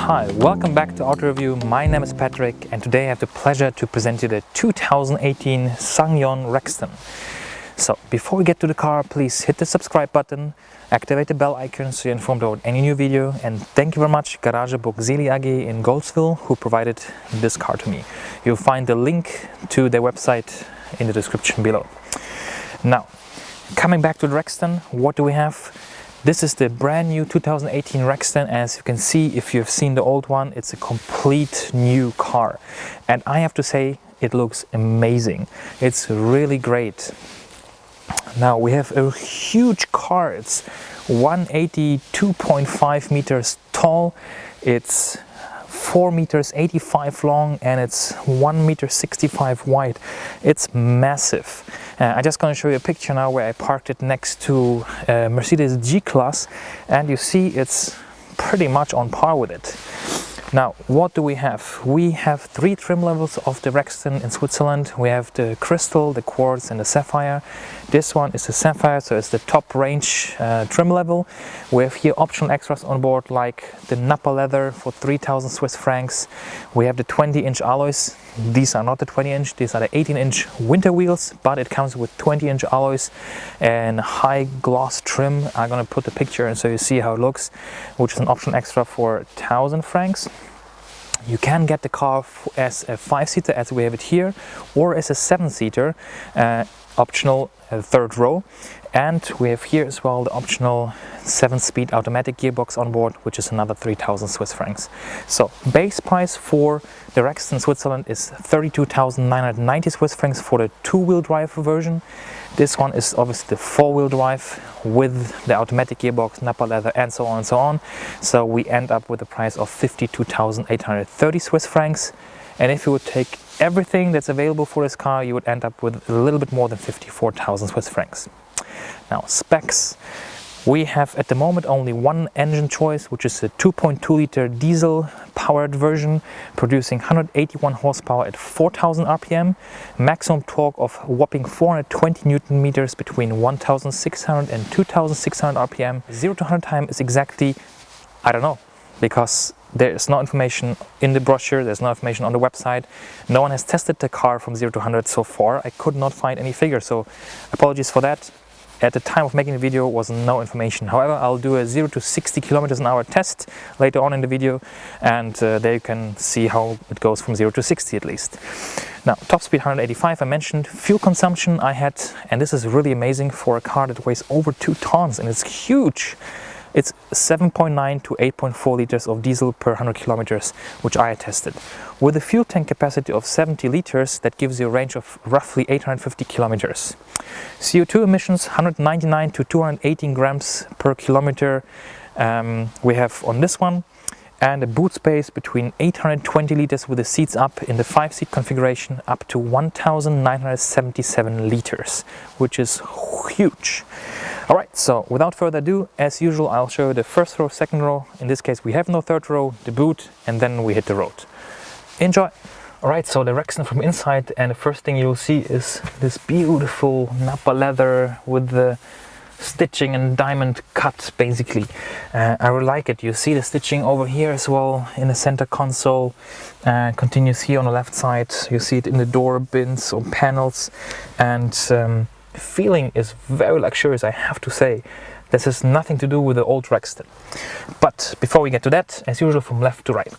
Hi, welcome back to Auto Review. My name is Patrick and today I have the pleasure to present you the 2018 SsangYong Rexton. So before we get to the car, please hit the subscribe button, activate the bell icon so you're informed about any new video, and thank you very much Garage Zeli AG in Goldswil who provided this car to me. You'll find the link to their website in the description below. Now, coming back to the Rexton, what do we have? This is the brand new 2018 Rexton. As you can see, if you've seen the old one, it's a complete new car. And I have to say, it looks amazing. It's really great. Now we have a huge car. It's 182.5 meters tall. It's 4 meters 85 long and it's 1 meter 65 wide. It's massive. I'm just going to show you a picture now where I parked it next to Mercedes G-Class, and you see it's pretty much on par with it. Now, what do we have? We have 3 trim levels of the Rexton in Switzerland. We have the Crystal, the Quartz and the Sapphire. This one is the Sapphire, so it's the top range trim level. We have here optional extras on board like the Napa Leather for 3,000 Swiss francs. We have the 20-inch alloys. These are not the 20-inch, these are the 18-inch winter wheels, but it comes with 20-inch alloys and high gloss trim. I'm gonna put the picture in so you see how it looks, which is an optional extra for 1,000 francs. You can get the car as a 5-seater as we have it here, or as a 7-seater, optional third row. And we have here as well the optional 7-speed automatic gearbox on board, which is another 3,000 Swiss francs. So base price for the Rexton Switzerland is 32,990 Swiss francs for the 2-wheel drive version. This one is obviously the 4-wheel drive with the automatic gearbox, Napa Leather and so on and so on. So we end up with a price of 52,830 Swiss francs. And if you would take everything that's available for this car, you would end up with a little bit more than 54,000 Swiss francs. Now, specs. We have at the moment only one engine choice, which is a 2.2 liter diesel powered version, producing 181 horsepower at 4,000 RPM, maximum torque of a whopping 420 Newton meters between 1,600 and 2,600 RPM. 0 to 100 time is exactly, I don't know, because there is no information in the brochure, there's no information on the website. No one has tested the car from 0 to 100 so far. I could not find any figure, so apologies for that. At the time of making the video was no information. However, I'll do a 0 to 60 kilometers an hour test later on in the video, and there you can see how it goes from 0 to 60 at least. Now, top speed 185 I mentioned. Fuel consumption I had, and this is really amazing for a car that weighs over 2 tons and it's huge. It's 7.9 to 8.4 liters of diesel per 100 kilometers, which I tested. With a fuel tank capacity of 70 liters, that gives you a range of roughly 850 kilometers. CO2 emissions 199 to 218 grams per kilometer we have on this one, and a boot space between 820 liters with the seats up in the 5-seat configuration up to 1,977 liters, which is huge. Alright, so without further ado, as usual, I'll show you the first row, second row. In this case, we have no third row, the boot, and then we hit the road. Enjoy! Alright, so the Rexton from inside, and the first thing you'll see is this beautiful Napa leather with the stitching and diamond cut, basically. I really like it. You see the stitching over here as well in the center console. Continues here on the left side. You see it in the door bins or panels, and the feeling is very luxurious, I have to say. This has nothing to do with the old Rexton. But before we get to that, as usual, from left to right.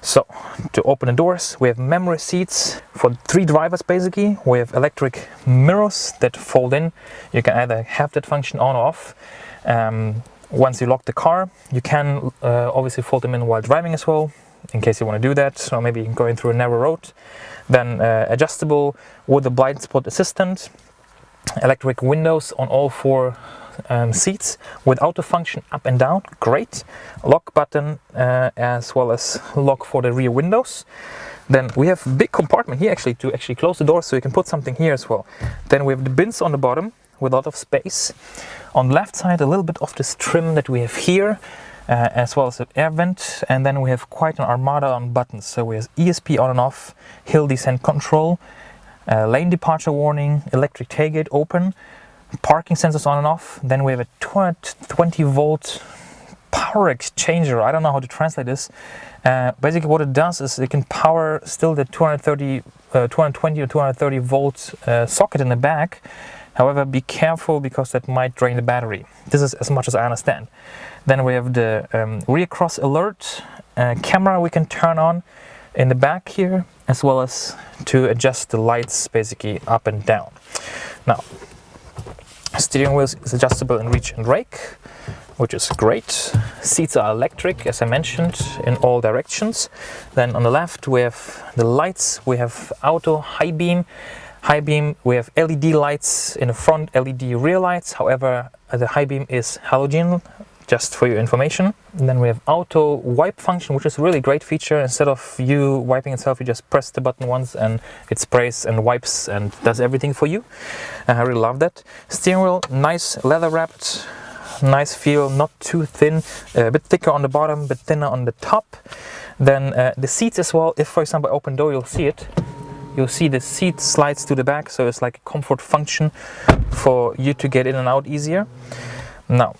So, to open the doors, we have memory seats for 3 drivers basically. We have electric mirrors that fold in. You can either have that function on or off. Once you lock the car, you can obviously fold them in while driving as well, in case you want to do that, or maybe going through a narrow road. Then adjustable with the blind spot assistant. Electric windows on all 4 seats with auto function up and down, great. Lock button as well as lock for the rear windows. Then we have a big compartment here to close the door, so you can put something here as well. Then we have the bins on the bottom with a lot of space. On the left side, a little bit of this trim that we have here, as well as an air vent, and then we have quite an armada on buttons. So we have ESP on and off, hill descent control, lane departure warning, electric tailgate open, parking sensors on and off. Then we have a 220 volt power exchanger. I don't know how to translate this. Basically what it does is it can power still the 220 or 230 volt socket in the back. However, be careful because that might drain the battery. This is as much as I understand. Then we have the rear cross alert camera we can turn on in the back here, as well as to adjust the lights basically up and down. Now, steering wheel is adjustable in reach and rake, which is great. Seats are electric, as I mentioned, in all directions. Then on the left we have the lights. We have auto high beam. High beam, we have LED lights in the front, LED rear lights. However, the high beam is halogen, just for your information. And then we have auto wipe function, which is a really great feature. Instead of you wiping itself, you just press the button once and it sprays and wipes and does everything for you. I really love that. Steering wheel, nice leather wrapped, nice feel, not too thin, a bit thicker on the bottom, but thinner on the top. Then the seats as well, if for example I open door, you'll see it. You'll see the seat slides to the back, so it's like a comfort function for you to get in and out easier. Now,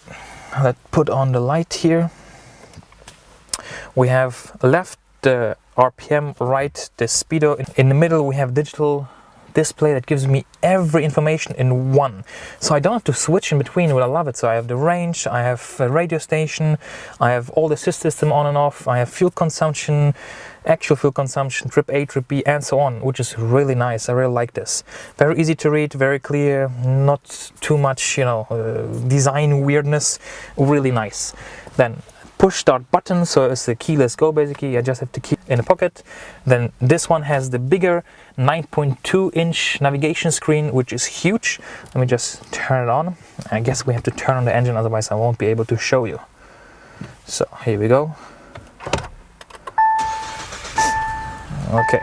let's put on the light here. We have left the RPM, right the speedo. In the middle we have digital display that gives me every information in one. So I don't have to switch in between, but I love it. So I have the range, I have a radio station, I have all the assist system on and off, I have fuel consumption, actual fuel consumption, trip A, trip B, and so on, which is really nice. I really like this. Very easy to read, very clear, not too much, design weirdness, really nice. Then push start button, so it's the keyless go basically. I just have to keep in the pocket. Then this one has the bigger 9.2 inch navigation screen, which is huge. Let me just turn it on. I guess we have to turn on the engine, otherwise I won't be able to show you. So here we go. Okay,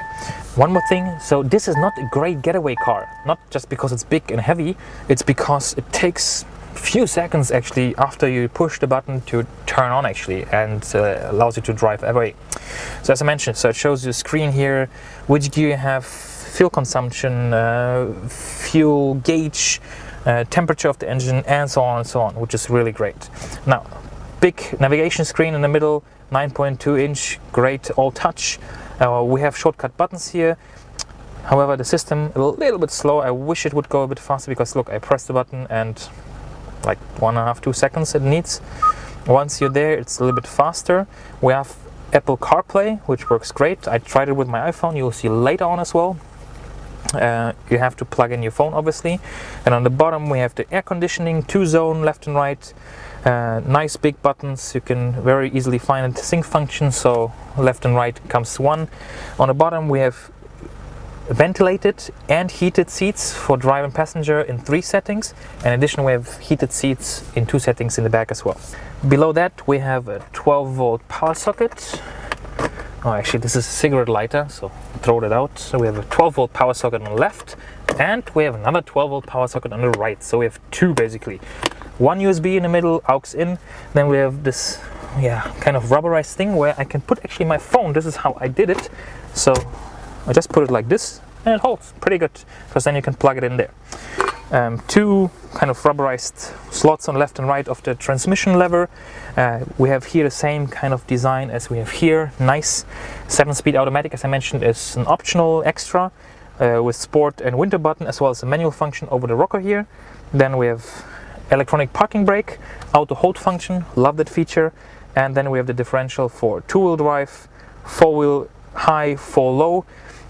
one more thing. So this is not a great getaway car, not just because it's big and heavy, it's because it takes few seconds actually after you push the button to turn on actually, and allows you to drive away. So as I mentioned, so it shows you a screen here, which gear you have, fuel consumption, fuel gauge, temperature of the engine, and so on, which is really great. Now, big navigation screen in the middle, 9.2 inch, great all touch. We have shortcut buttons here. However, the system a little bit slow. I wish it would go a bit faster, because look, I press the button and like 1.5–2 seconds it needs. Once you're there, it's a little bit faster. We have Apple CarPlay, which works great. I tried it with my iPhone. You'll see later on as well. You have to plug in your phone, obviously. And on the bottom we have the air conditioning, 2-zone, left and right. Nice big buttons. You can very easily find a sync function, so left and right comes one. On the bottom we have ventilated and heated seats for driver and passenger in 3 settings. In addition, we have heated seats in 2 settings in the back as well. Below that we have a 12-volt power socket. Oh, actually this is a cigarette lighter, so throw that out. So we have a 12-volt power socket on the left, and we have another 12-volt power socket on the right. So we have 2 basically. One USB in the middle, aux in. Then we have this kind of rubberized thing where I can put actually my phone. This is how I did it. So I just put it like this and it holds pretty good, because then you can plug it in there. 2 kind of rubberized slots on left and right of the transmission lever. We have here the same kind of design as we have here. Nice 7-speed automatic, as I mentioned, is an optional extra with sport and winter button, as well as a manual function over the rocker here. Then we have electronic parking brake, auto hold function, love that feature. And then we have the differential for 2-wheel drive, 4-wheel high, 4 low.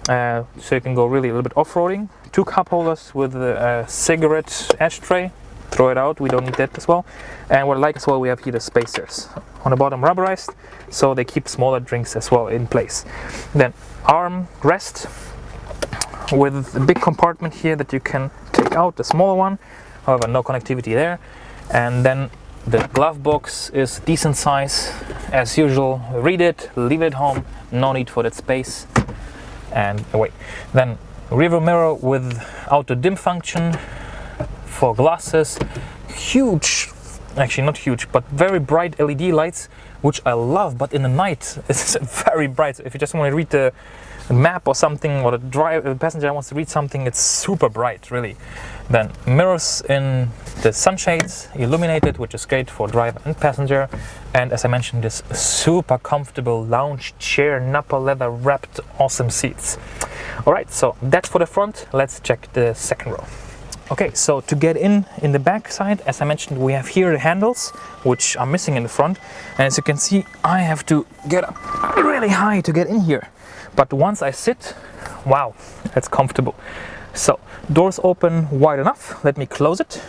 So you can go really a little bit off-roading. 2 cup holders with a cigarette ashtray. Throw it out, we don't need that as well. And what I like as well, we have here the spacers. On the bottom rubberized, so they keep smaller drinks as well in place. Then arm rest with a big compartment here that you can take out, the smaller one. However, no connectivity there. And then the glove box is decent size as usual. Read it, leave it at home, no need for that space. And away. Then rear mirror with auto dim function for glasses. Huge, actually not huge, but very bright LED lights, which I love, but in the night it's very bright. If you just want to read the map or something, or the passenger wants to read something, it's super bright, really. Then mirrors in the sunshades, illuminated, which is great for driver and passenger. And as I mentioned, this super comfortable lounge chair, Napa leather wrapped, awesome seats. All right, so that's for the front. Let's check the second row. Okay, so to get in the back side, as I mentioned, we have here the handles, which are missing in the front. And as you can see, I have to get up really high to get in here. But once I sit, wow, that's comfortable. So doors open wide enough. Let me close it.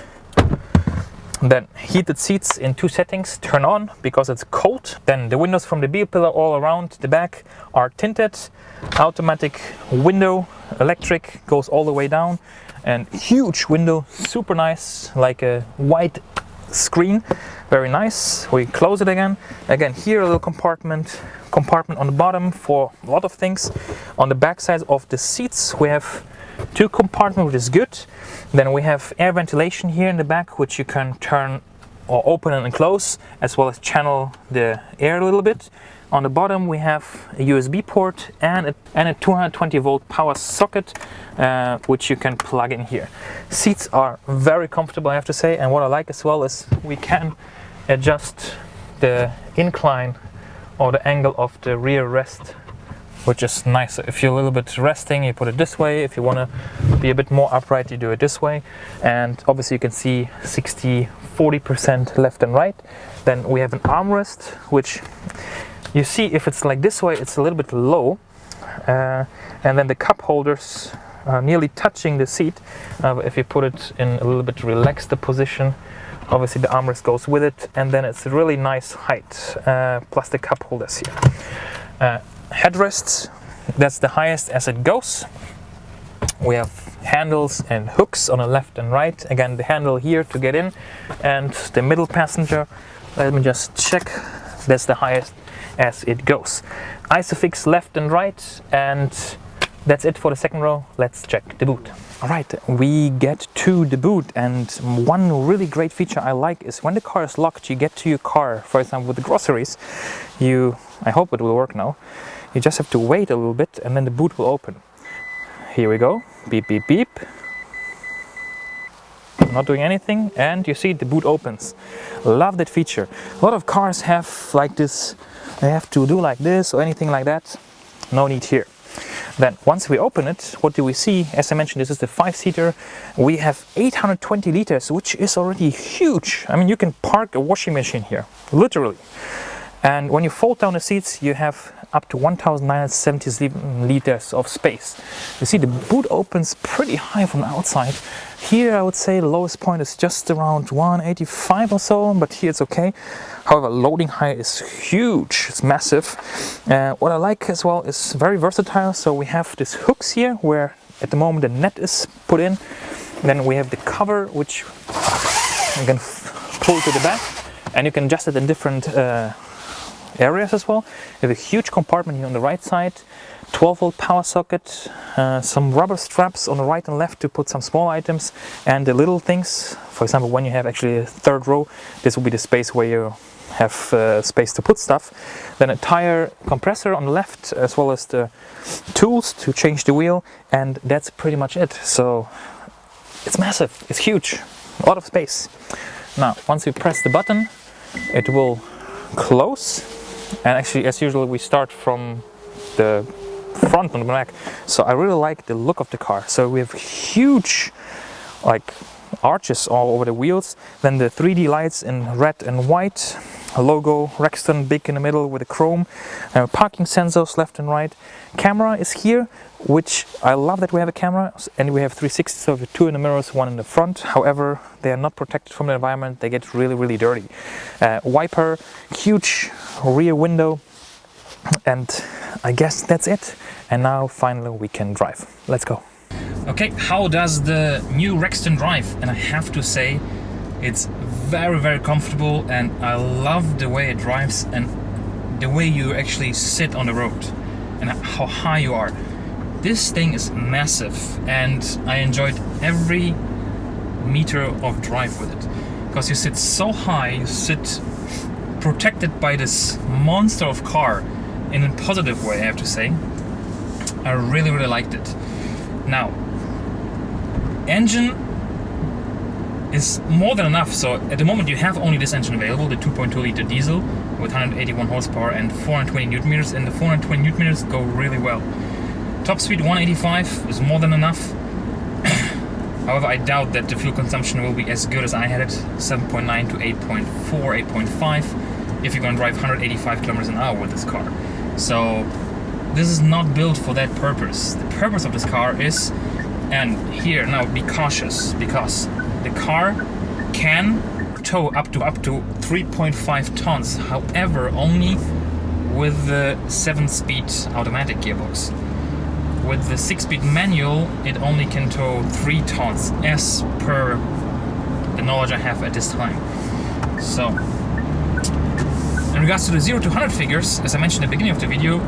Then heated seats in 2 settings, turn on because it's cold. Then the windows from the B pillar all around the back are tinted. Automatic window, electric, goes all the way down. And huge window, super nice, like a white screen, very nice. We close it again. Again, here a little compartment on the bottom for a lot of things. On the back side of the seats we have 2 compartments, which is good. Then we have air ventilation here in the back, which you can turn or open and close, as well as channel the air a little bit. On the bottom we have a USB port and a 220 volt power socket, which you can plug in here. Seats are very comfortable, I have to say, and what I like as well is we can adjust the incline or the angle of the rear rest, which is nice. If you're a little bit resting, you put it this way. If you want to be a bit more upright, you do it this way. And obviously you can see 60-40% left and right. Then we have an armrest, which you see if it's like this way, it's a little bit low. And then the cup holders are nearly touching the seat. If you put it in a little bit relaxed position, obviously the armrest goes with it. And then it's a really nice height, plus the cup holders here. Headrests, that's the highest as it goes. We have handles and hooks on the left and right. Again, the handle here to get in, and the middle passenger, let me just check, that's the highest as it goes. Isofix left and right, and that's it for the second row. Let's check the boot. All right, we get to the boot, and one really great feature I like is when the car is locked, you get to your car, for example with the groceries, I hope it will work now, you just have to wait a little bit and then the boot will open. Here we go, beep beep beep. Not doing anything, and you see the boot opens. Love that feature. A lot of cars have like this, they have to do like this or anything like that. No need here. Then once we open it, what do we see? As I mentioned, this is the 5-seater. We have 820 liters, which is already huge. I mean, you can park a washing machine here, literally. And when you fold down the seats, you have up to 1,977 liters of space. You see the boot opens pretty high from the outside. Here I would say the lowest point is just around 185 or so, but here it's okay. However, loading height is huge, it's massive. What I like as well is very versatile. So we have these hooks here where at the moment the net is put in. Then we have the cover, which you can pull to the back, and you can adjust it in different areas as well. You have a huge compartment here on the right side, 12 volt power socket, some rubber straps on the right and left to put some small items, and the little things, for example when you have actually a third row, this will be the space where you have space to put stuff. Then a tire compressor on the left, as well as the tools to change the wheel, and that's pretty much it. So it's massive, it's huge, a lot of space. Now once we press the button, it will close. And actually, as usual, we start from the front and the back. So I really like the look of the car. So we have huge like arches all over the wheels. Then the 3D lights in red and white. A logo, Rexton, big in the middle with a chrome. Parking sensors left and right. Camera is here, which I love that we have a camera. And we have 360, so we have 2 in the mirrors, 1 in the front. However, they are not protected from the environment. They get really, really dirty. Wiper, huge rear window. And I guess that's it. And now finally we can drive. Let's go. Okay, how does the new Rexton drive? And I have to say, it's very, very comfortable, and I love the way it drives and the way you actually sit on the road and how high you are. This thing is massive, and I enjoyed every meter of drive with it because you sit so high, you sit protected by this monster of car in a positive way, I have to say. I really, really liked it. Now, engine is more than enough. So at the moment you have only this engine available, the 2.2 liter diesel with 181 horsepower and 420 newton meters, and the 420 newton meters go really well. Top speed 185 is more than enough. However, I doubt that the fuel consumption will be as good as I had it, 7.9 to 8.4, 8.5, if you're going to drive 185 kilometers an hour with this car. So this is not built for that purpose. The purpose of this car is, and here now be cautious, because the car can tow up to 3.5 tons, however only with the 7-speed automatic gearbox. With the 6-speed manual it only can tow 3 tons as per the knowledge I have at this time. So in regards to the 0 to 100 figures, as I mentioned at the beginning of the video,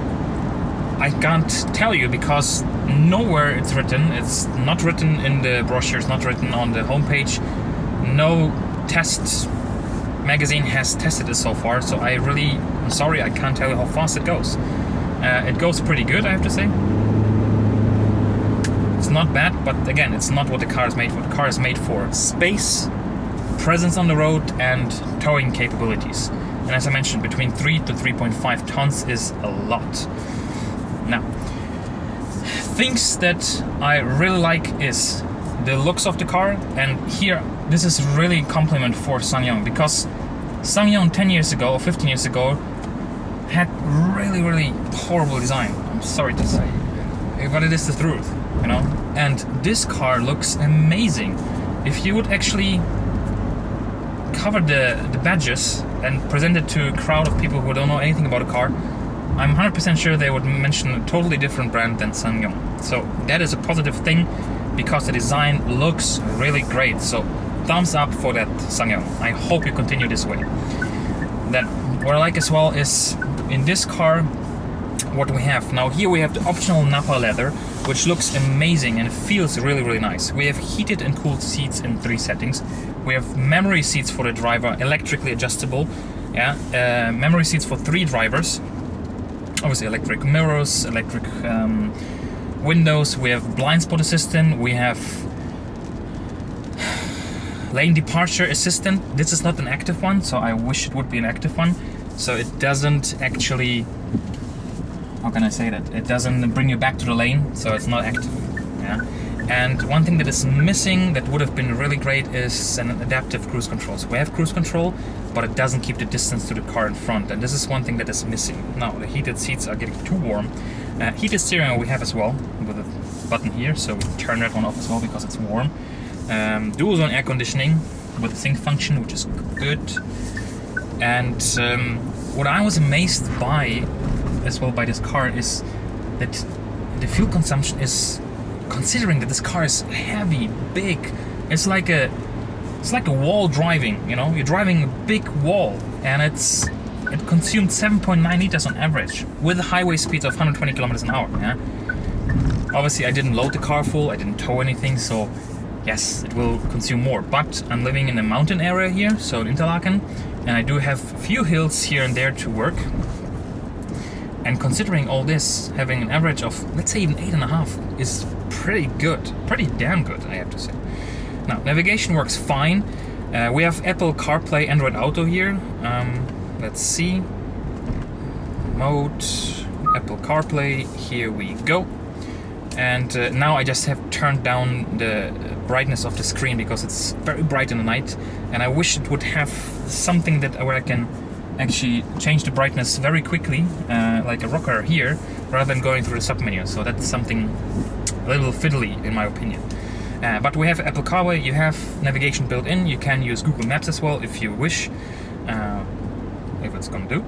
I can't tell you because nowhere it's written. It's not written in the brochure, it's not written on the homepage. No test magazine has tested it so far, so I'm sorry, I can't tell you how fast it goes. It goes pretty good, I have to say. It's not bad, but again, it's not what the car is made for. The car is made for space, presence on the road, and towing capabilities. And as I mentioned, between 3 to 3.5 tons is a lot. Now, things that I really like is the looks of the car, and here this is really a compliment for SsangYong, because SsangYong 10 years ago or 15 years ago had really horrible design. I'm sorry to say, but it is the truth, you know. And this car looks amazing. If you would actually cover the badges and present it to a crowd of people who don't know anything about a car, I'm 100% sure they would mention a totally different brand than SsangYong. So that is a positive thing, because the design looks really great. So thumbs up for that, SsangYong. I hope you continue this way. Then what I like as well is in this car what we have. Now here we have the optional Napa Leather, which looks amazing and feels really nice. We have heated and cooled seats in 3 settings. We have memory seats for the driver, electrically adjustable. Memory seats for 3 drivers. Obviously electric mirrors, electric windows. We have blind spot assistant. We have lane departure assistant. This is not an active one, so I wish it would be an active one. So it doesn't actually, how can I say that? It doesn't bring you back to the lane, so it's not active. Yeah. And one thing that is missing that would have been really great is an adaptive cruise control. So we have cruise control, but it doesn't keep the distance to the car in front, and this is one thing that is missing. Now the heated seats are getting too warm. Heated steering wheel we have as well, with a button here, so we turn that one off as well because it's warm. Dual zone air conditioning with a sync function, which is good. And what I was amazed by as well by this car is that the fuel consumption is, considering that this car is heavy, big, it's like a wall driving, you know, you're driving a big wall, and it consumed 7.9 liters on average with highway speeds of 120 kilometers an hour. Yeah? Obviously I didn't load the car full, I didn't tow anything, so yes, it will consume more, but I'm living in a mountain area here, so in Interlaken, and I do have a few hills here and there to work. And considering all this, having an average of, let's say, even 8.5 is pretty good, pretty damn good, I have to say. Now, navigation works fine. We have Apple CarPlay, Android Auto here. Let's see. Mode, Apple CarPlay, here we go. And now I just have turned down the brightness of the screen because it's very bright in the night, and I wish it would have something that where I can actually change the brightness very quickly, like a rocker here, rather than going through the sub-menu. So that's something a little fiddly in my opinion. But we have Apple CarPlay, you have navigation built in, you can use Google Maps as well if you wish, if it's gonna do.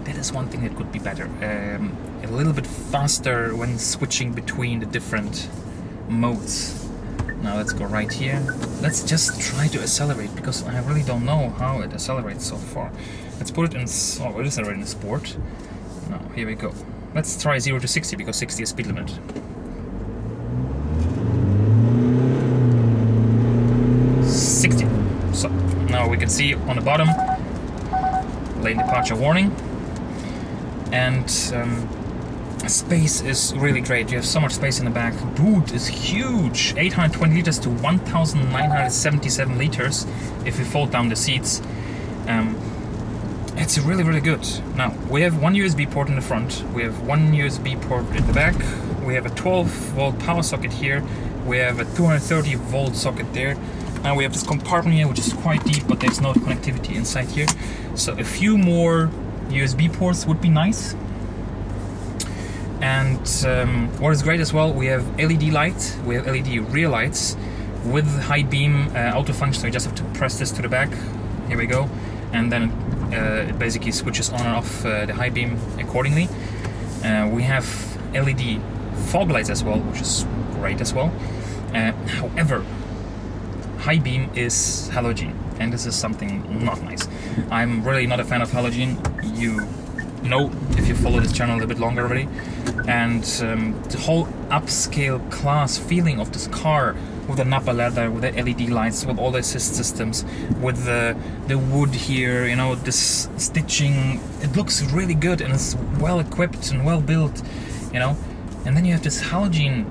That is one thing that could be better. A little bit faster when switching between the different modes. Now let's go right here. Let's just try to accelerate, because I really don't know how it accelerates so far. Let's put it in, oh, it is already in sport. Now, here we go. Let's try 0 to 60, because 60 is speed limit. So now we can see on the bottom, lane departure warning. And Space is really great. You have so much space in the back. Boot is huge, 820 liters to 1,977 liters if you fold down the seats. It's really, really good. Now, we have one USB port in the front, we have one USB port in the back, we have a 12 volt power socket here, we have a 230 volt socket there. Now we have this compartment here which is quite deep, but there's no connectivity inside here. So a few more USB ports would be nice. And what is great as well, we have LED lights, we have LED rear lights with high beam auto function, so you just have to press this to the back, here we go, and then it basically switches on and off the high beam accordingly. We have LED fog lights as well, which is great as well. However, high beam is halogen, and this is something not nice. I'm really not a fan of halogen. You know, if you follow this channel a bit longer already, and the whole upscale class feeling of this car with the Napa Leather, with the LED lights, with all the assist systems, with the wood here, you know, this stitching, it looks really good and it's well equipped and well built, you know. And then you have this halogen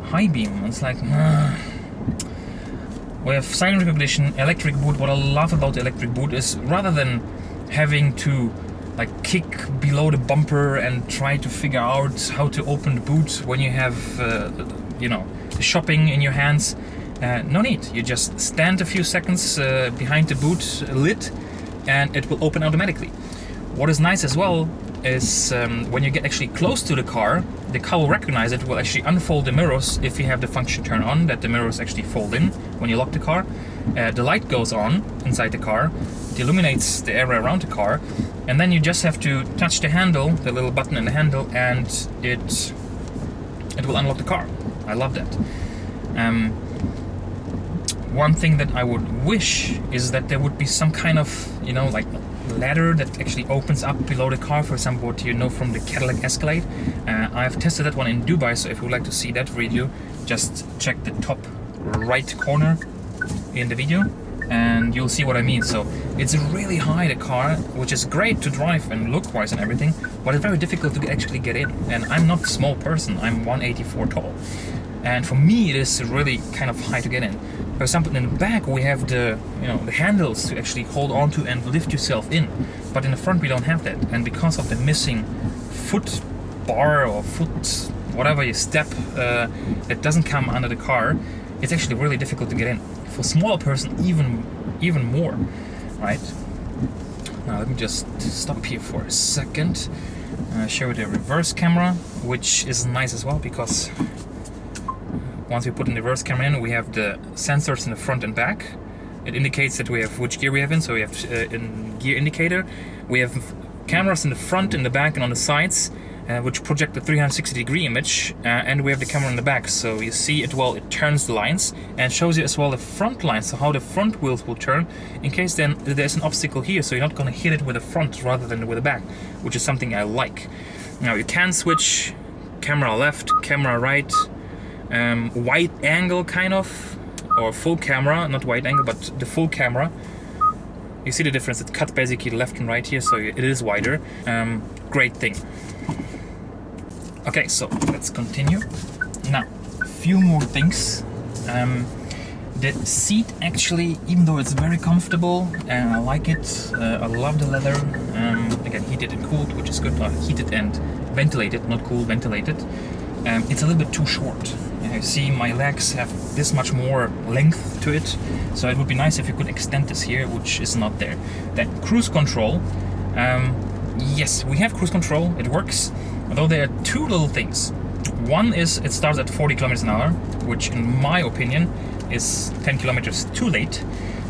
high beam. It's like, we have silent recognition, electric boot. What I love about the electric boot is rather than having to like kick below the bumper and try to figure out how to open the boot when you have, you know, the shopping in your hands, no need. You just stand a few seconds behind the boot lid and it will open automatically. What is nice as well is when you get actually close to the car will recognize it, will actually unfold the mirrors if you have the function turned on, that the mirrors actually fold in when you lock the car. The light goes on inside the car, it illuminates the area around the car, and then you just have to touch the handle, the little button in the handle, and it will unlock the car. I love that. One thing that I would wish is that there would be some kind of, you know, like ladder that actually opens up below the car, for example, what you know from the Cadillac Escalade. I've tested that one in Dubai, so if you would like to see that video, just check the top right corner in the video and you'll see what I mean. So it's really high, the car, which is great to drive and look wise and everything, but it's very difficult to actually get in. And I'm not a small person, I'm 184 tall. And for me it is really kind of high to get in. For example, in the back we have the, you know, the handles to actually hold on to and lift yourself in, but in the front we don't have that. And because of the missing foot bar or foot whatever you step that doesn't come under the car, it's actually really difficult to get in. For a smaller person even more, right? Now let me just stop here for a second, show you the reverse camera, which is nice as well, because once we put in the reverse camera in, we have the sensors in the front and back. It indicates that we have which gear we have in, so we have a gear indicator. We have cameras in the front, in the back, and on the sides, which project a 360-degree image, and we have the camera in the back, so you see it, well, it turns the lines and shows you as well the front lines, so how the front wheels will turn in case then there's an obstacle here, so you're not going to hit it with the front rather than with the back, which is something I like. Now you can switch camera left, camera right, wide angle kind of, or full camera, not wide angle but the full camera. You see the difference, it cuts basically left and right here, so it is wider. Great thing. Okay, so let's continue. Now, a few more things. The seat actually, even though it's very comfortable and I like it, I love the leather, again heated and cooled, which is good, heated and ventilated, not cooled, ventilated. It's a little bit too short. You see my legs have this much more length to it, so it would be nice if you could extend this here, which is not there. Then cruise control, yes, we have cruise control, it works, although there are two little things. One is it starts at 40 kilometers an hour, which in my opinion is 10 kilometers too late,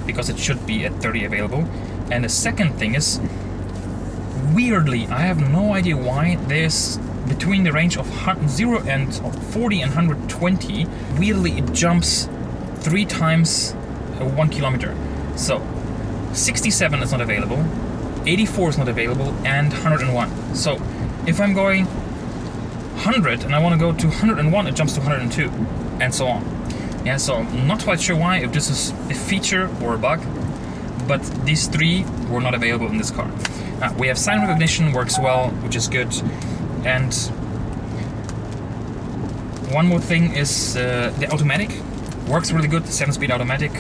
because it should be at 30 available. And the second thing is, weirdly, I have no idea why, there's between the range of 0 and 40 and 120, weirdly it jumps 3 times 1 kilometer. So 67 is not available, 84 is not available, and 101. So if I'm going 100 and I want to go to 101, it jumps to 102, and so on. Yeah, so I'm not quite sure why, if this is a feature or a bug, but these 3 were not available in this car. We have sign recognition, works well, which is good. And One more thing is the automatic. Works really good, 7-speed automatic.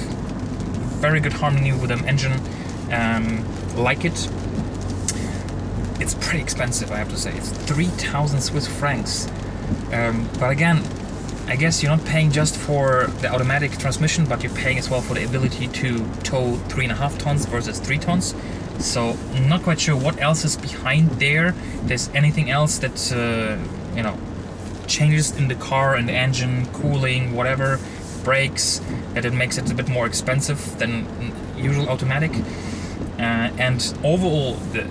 Very good harmony with the engine. Like it. It's pretty expensive, I have to say. It's 3,000 Swiss francs. But again, I guess you're not paying just for the automatic transmission, but you're paying as well for the ability to tow 3.5 tons versus 3 tons. So not quite sure what else is behind there. If there's anything else that you know, changes in the car and the engine, cooling, whatever, brakes, that it makes it a bit more expensive than usual automatic. And overall, the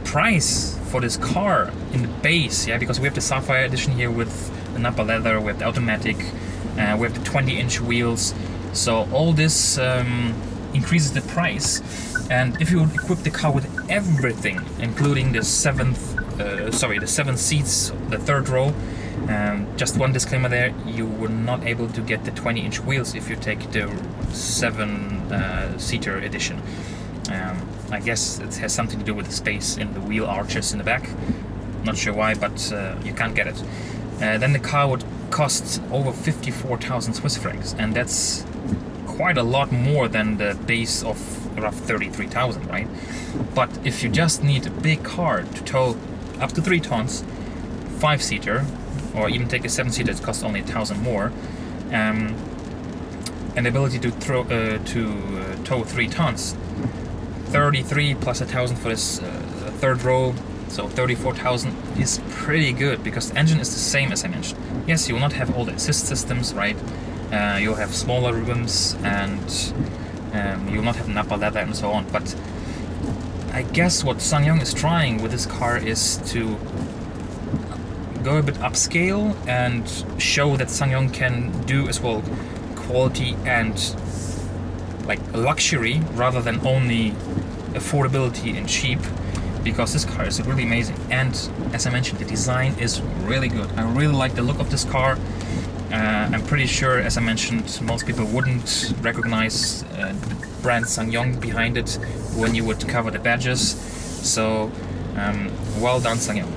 price for this car in the base, yeah, because we have the Sapphire edition here with the Napa Leather, we have the automatic, we have the 20-inch wheels. So all this increases the price. And if you would equip the car with everything, including the 7 seats, the third row, just one disclaimer there, you were not able to get the 20-inch wheels if you take the 7-seater edition. I guess it has something to do with the space in the wheel arches in the back. Not sure why, but you can't get it. Then the car would cost over 54,000 Swiss francs, and that's quite a lot more than the base of around 33,000, right? But if you just need a big car to tow up to 3 tons, 5-seater, or even take a 7-seater, it costs only 1,000 more, and the ability to tow 3 tons, 33 plus 1,000 for this third row, so 34,000 is pretty good, because the engine is the same as I mentioned. Yes, you will not have all the assist systems, right? You'll have smaller rims, and you'll not have Napa Leather and so on. But I guess what SsangYong is trying with this car is to go a bit upscale and show that SsangYong can do as well quality and like luxury rather than only affordability and cheap, because this car is really amazing. And as I mentioned, the design is really good. I really like the look of this car. I'm pretty sure, as I mentioned, most people wouldn't recognize the brand SsangYong behind it when you would cover the badges. So well done, SsangYong.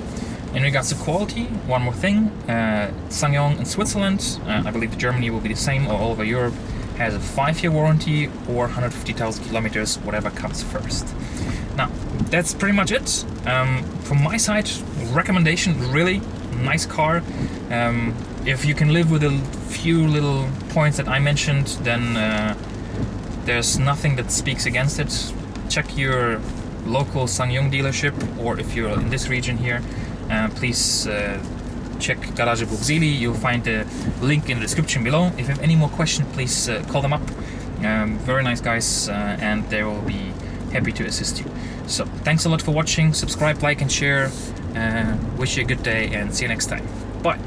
In regards to quality, one more thing, SsangYong in Switzerland, I believe Germany will be the same, or all over Europe, has a 5-year warranty or 150,000 kilometers, whatever comes first. Now, that's pretty much it. From my side, recommendation, really nice car. If you can live with a few little points that I mentioned, then there's nothing that speaks against it. Check your local SsangYong dealership, or if you're in this region here, please check Garage Goldswil. You'll find the link in the description below. If you have any more questions, please call them up. Very nice guys, and they will be happy to assist you. So thanks a lot for watching. Subscribe, like and share. Wish you a good day, and see you next time. Bye.